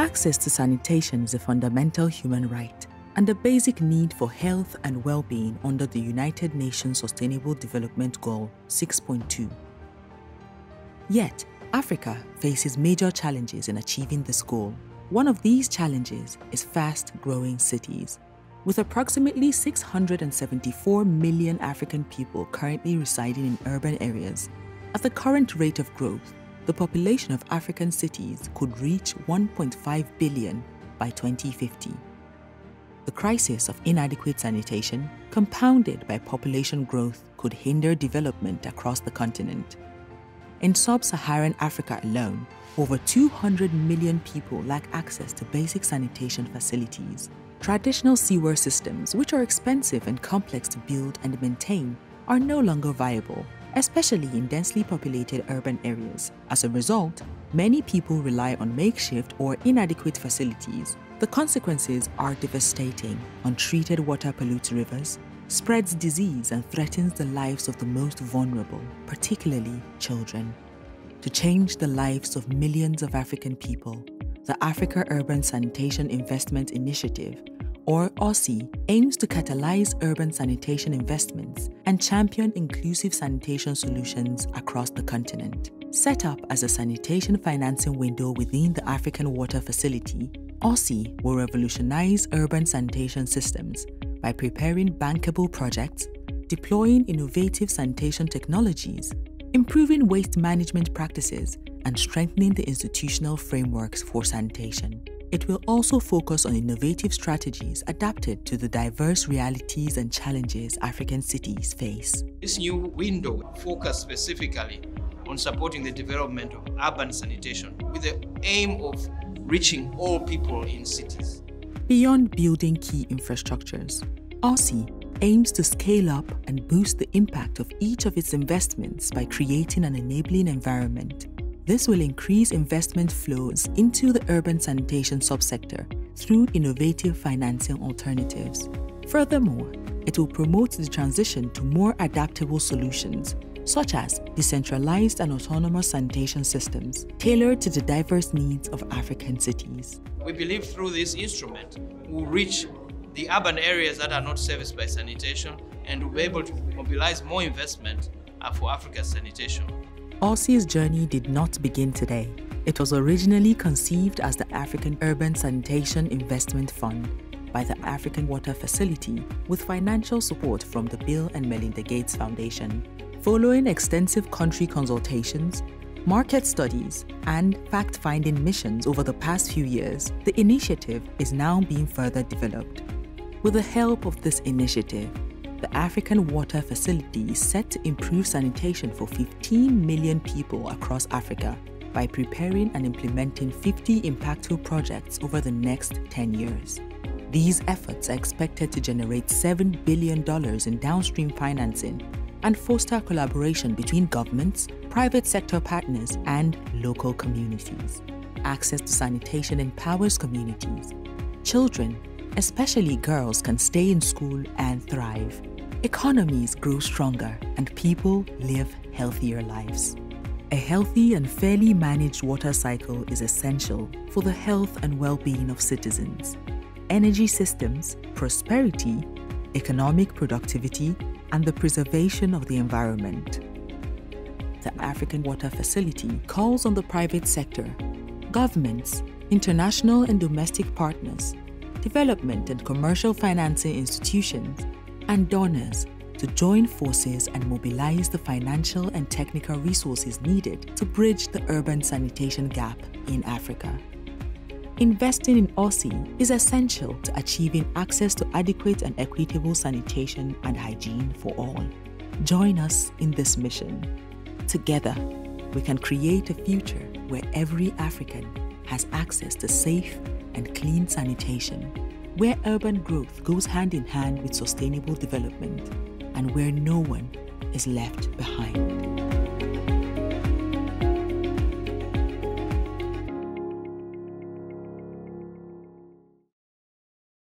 Access to sanitation is a fundamental human right and a basic need for health and well-being under the United Nations Sustainable Development Goal 6.2. Yet, Africa faces major challenges in achieving this goal. One of these challenges is fast-growing cities. With approximately 674 million African people currently residing in urban areas, at the current rate of growth, the population of African cities could reach 1.5 billion by 2050. The crisis of inadequate sanitation, compounded by population growth, could hinder development across the continent. In sub-Saharan Africa alone, over 200 million people lack access to basic sanitation facilities. Traditional sewer systems, which are expensive and complex to build and maintain, are no longer viable, especially in densely populated urban areas. As a result, many people rely on makeshift or inadequate facilities. The consequences are devastating. Untreated water pollutes rivers, spreads disease, and threatens the lives of the most vulnerable, particularly children. To change the lives of millions of African people, the Africa Urban Sanitation Investment Initiative, or AUSII, aims to catalyze urban sanitation investments and champion inclusive sanitation solutions across the continent. Set up as a sanitation financing window within the African Water Facility, AUSII will revolutionize urban sanitation systems by preparing bankable projects, deploying innovative sanitation technologies, improving waste management practices, and strengthening the institutional frameworks for sanitation. It will also focus on innovative strategies adapted to the diverse realities and challenges African cities face. This new window focuses specifically on supporting the development of urban sanitation with the aim of reaching all people in cities. Beyond building key infrastructures, AUSII aims to scale up and boost the impact of each of its investments by creating an enabling environment. This will increase investment flows into the urban sanitation subsector through innovative financing alternatives. Furthermore, it will promote the transition to more adaptable solutions, such as decentralized and autonomous sanitation systems tailored to the diverse needs of African cities. We believe through this instrument, we'll reach the urban areas that are not serviced by sanitation and we'll be able to mobilize more investment for Africa's sanitation. AUSII's journey did not begin today. It was originally conceived as the African Urban Sanitation Investment Fund by the African Water Facility with financial support from the Bill and Melinda Gates Foundation. Following extensive country consultations, market studies, and fact-finding missions over the past few years, the initiative is now being further developed. With the help of this initiative, the African Water Facility is set to improve sanitation for 15 million people across Africa by preparing and implementing 50 impactful projects over the next 10 years. These efforts are expected to generate $7 billion in downstream financing and foster collaboration between governments, private sector partners, and local communities. Access to sanitation empowers communities. Children, especially girls, can stay in school and thrive. Economies grow stronger and people live healthier lives. A healthy and fairly managed water cycle is essential for the health and well-being of citizens, energy systems, prosperity, economic productivity, and the preservation of the environment. The African Water Facility calls on the private sector, governments, international and domestic partners, development and commercial financing institutions, and donors to join forces and mobilize the financial and technical resources needed to bridge the urban sanitation gap in Africa. Investing in AUSII is essential to achieving access to adequate and equitable sanitation and hygiene for all. Join us in this mission. Together, we can create a future where every African has access to safe and clean sanitation, where urban growth goes hand in hand with sustainable development, and where no one is left behind.